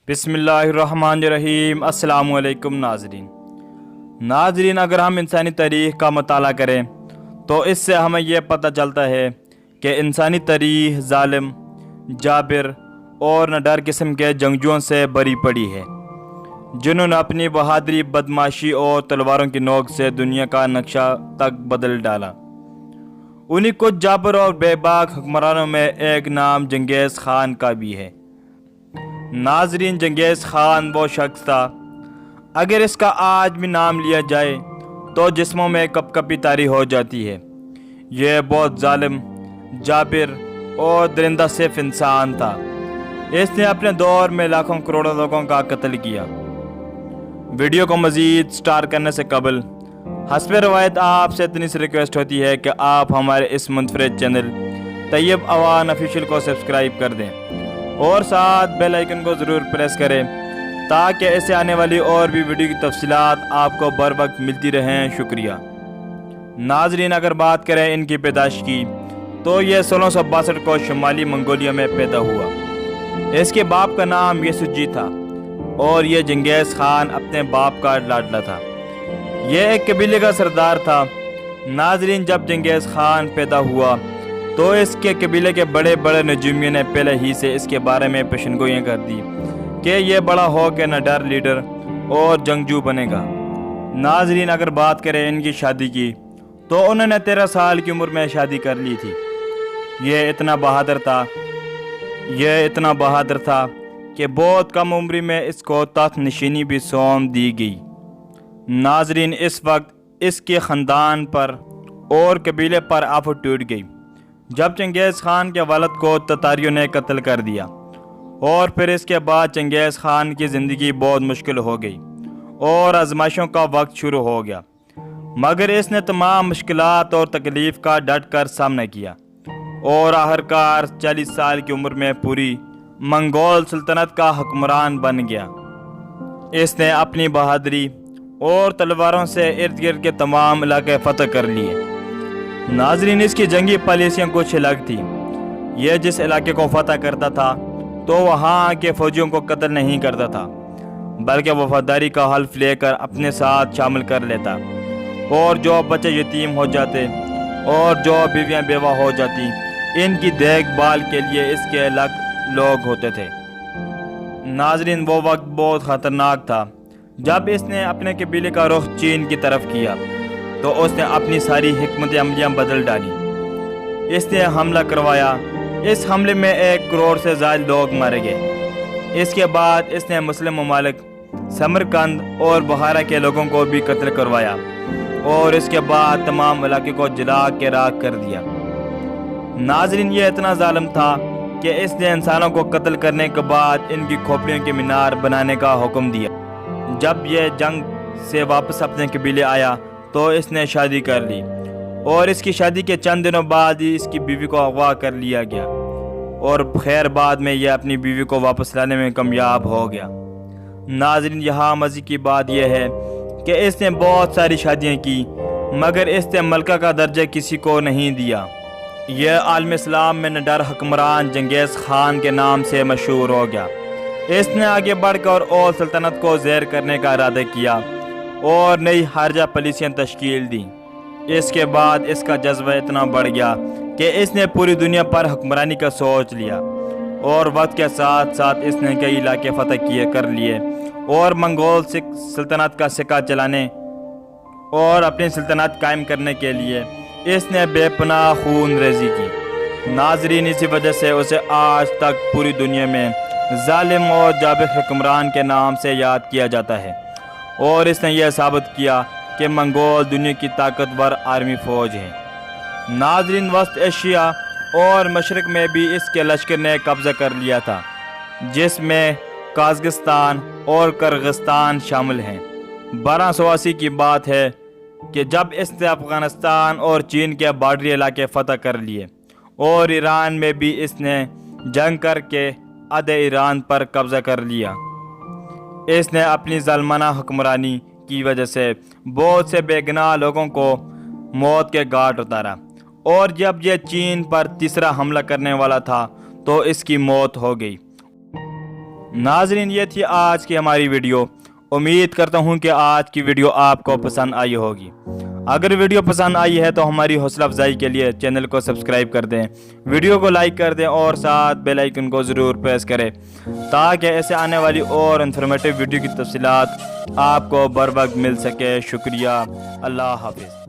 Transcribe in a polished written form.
بسم اللہ الرحمن الرحیم۔ السلام علیکم ناظرین، اگر ہم انسانی تاریخ کا مطالعہ کریں تو اس سے ہمیں یہ پتہ چلتا ہے کہ انسانی تاریخ ظالم، جابر اور نڈر قسم کے جنگجوؤں سے بری پڑی ہے، جنہوں نے اپنی بہادری، بدمعاشی اور تلواروں کی نوک سے دنیا کا نقشہ تک بدل ڈالا۔ انہی کچھ جابر اور بے باک حکمرانوں میں ایک نام چنگیز خان کا بھی ہے۔ ناظرین، چنگیز خان وہ شخص تھا، اگر اس کا آج بھی نام لیا جائے تو جسموں میں کپ کپی طاری ہو جاتی ہے۔ یہ بہت ظالم، جابر اور درندہ صرف انسان تھا۔ اس نے اپنے دور میں لاکھوں کروڑوں لوگوں کا قتل کیا۔ ویڈیو کو مزید سٹارٹ کرنے سے قبل حسب روایت آپ سے اتنی سی ریکویسٹ ہوتی ہے کہ آپ ہمارے اس منفرد چینل طیب اوان آفیشیل کو سبسکرائب کر دیں اور ساتھ بیل آئیکن کو ضرور پریس کریں تاکہ ایسے آنے والی اور بھی ویڈیو کی تفصیلات آپ کو بر وقت ملتی رہیں۔ شکریہ۔ ناظرین، اگر بات کریں ان کی پیدائش کی تو یہ 1662 کو شمالی منگولیا میں پیدا ہوا۔ اس کے باپ کا نام یسوجی تھا اور یہ چنگیز خان اپنے باپ کا لاڈلا تھا۔ یہ ایک قبیلے کا سردار تھا۔ ناظرین، جب چنگیز خان پیدا ہوا تو اس کے قبیلے کے بڑے بڑے نجومیوں نے پہلے ہی سے اس کے بارے میں پیشنگوئیاں کر دی کہ یہ بڑا ہو کے نڈر لیڈر اور جنگجو بنے گا۔ ناظرین، اگر بات کریں ان کی شادی کی تو انہوں نے 13 سال کی عمر میں شادی کر لی تھی۔ یہ اتنا بہادر تھا کہ بہت کم عمری میں اس کو تخت نشینی بھی سونپ دی گئی۔ ناظرین، اس وقت اس کے خاندان پر اور قبیلے پر آفت ٹوٹ گئی جب چنگیز خان کے والد کو تتاریوں نے قتل کر دیا، اور پھر اس کے بعد چنگیز خان کی زندگی بہت مشکل ہو گئی اور آزمائشوں کا وقت شروع ہو گیا، مگر اس نے تمام مشکلات اور تکلیف کا ڈٹ کر سامنا کیا اور آخرکار 40 سال کی عمر میں پوری منگول سلطنت کا حکمران بن گیا۔ اس نے اپنی بہادری اور تلواروں سے ارد گرد کے تمام علاقے فتح کر لیے۔ ناظرین، اس کی جنگی پالیسیاں کچھ الگ تھی۔ یہ جس علاقے کو فتح کرتا تھا تو وہاں کے فوجیوں کو قتل نہیں کرتا تھا، بلکہ وفاداری کا حلف لے کر اپنے ساتھ شامل کر لیتا، اور جو بچے یتیم ہو جاتے اور جو بیویاں بیوہ ہو جاتی ان کی دیکھ بھال کے لیے اس کے الگ لوگ ہوتے تھے۔ ناظرین، وہ وقت بہت خطرناک تھا۔ جب اس نے اپنے قبیلے کا رخ چین کی طرف کیا تو اس نے اپنی ساری حکمت عملیاں بدل ڈالی۔ اس نے حملہ کروایا۔ اس حملے میں 1 کروڑ سے زائد لوگ مارے گئے۔ اس کے بعد اس نے مسلم ممالک سمرقند اور بخارا کے لوگوں کو بھی قتل کروایا، اور اس کے بعد تمام علاقے کو جلا کے راکھ کر دیا۔ ناظرین، یہ اتنا ظالم تھا کہ اس نے انسانوں کو قتل کرنے کے بعد ان کی کھوپڑیوں کے مینار بنانے کا حکم دیا۔ جب یہ جنگ سے واپس اپنے قبیلے آیا تو اس نے شادی کر لی، اور اس کی شادی کے چند دنوں بعد ہی اس کی بیوی کو اغوا کر لیا گیا، اور خیر بعد میں یہ اپنی بیوی کو واپس لانے میں کامیاب ہو گیا۔ ناظرین، یہاں مزے کی بات یہ ہے کہ اس نے بہت ساری شادیاں کی، مگر اس نے ملکہ کا درجہ کسی کو نہیں دیا۔ یہ عالم اسلام میں نڈر حکمران چنگیز خان کے نام سے مشہور ہو گیا۔ اس نے آگے بڑھ کر اور سلطنت کو زیر کرنے کا ارادہ کیا اور نئی خارجہ پالیسیاں تشکیل دیں۔ اس کے بعد اس کا جذبہ اتنا بڑھ گیا کہ اس نے پوری دنیا پر حکمرانی کا سوچ لیا، اور وقت کے ساتھ ساتھ اس نے کئی علاقے فتح کر لیے اور منگول سلطنت کا سکہ چلانے اور اپنی سلطنت قائم کرنے کے لیے اس نے بے پناہ خون ریزی کی۔ ناظرین، اسی وجہ سے اسے آج تک پوری دنیا میں ظالم اور جابر حکمران کے نام سے یاد کیا جاتا ہے، اور اس نے یہ ثابت کیا کہ منگول دنیا کی طاقتور آرمی فوج ہے۔ ناظرین، وسط ایشیا اور مشرق میں بھی اس کے لشکر نے قبضہ کر لیا تھا، جس میں قازقستان اور کرغستان شامل ہیں۔ 1280 کی بات ہے کہ جب اس نے افغانستان اور چین کے بارڈری علاقے فتح کر لیے، اور ایران میں بھی اس نے جنگ کر کے آدھے ایران پر قبضہ کر لیا۔ اس نے اپنی ظالمانہ حکمرانی کی وجہ سے بہت سے بے گناہ لوگوں کو موت کے گھاٹ اتارا، اور جب یہ چین پر تیسرا حملہ کرنے والا تھا تو اس کی موت ہو گئی۔ ناظرین یہ تھی آج کی ہماری ویڈیو. امید کرتا ہوں کہ آج کی ویڈیو آپ کو پسند آئی ہوگی. اگر ویڈیو پسند آئی ہے تو ہماری حوصلہ افزائی کے لیے چینل کو سبسکرائب کر دیں, ویڈیو کو لائک کر دیں اور ساتھ بیل آئیکن کو ضرور پریس کریں تاکہ ایسے آنے والی اور انفارمیٹیو ویڈیو کی تفصیلات آپ کو بر وقت مل سکے. شکریہ. اللہ حافظ.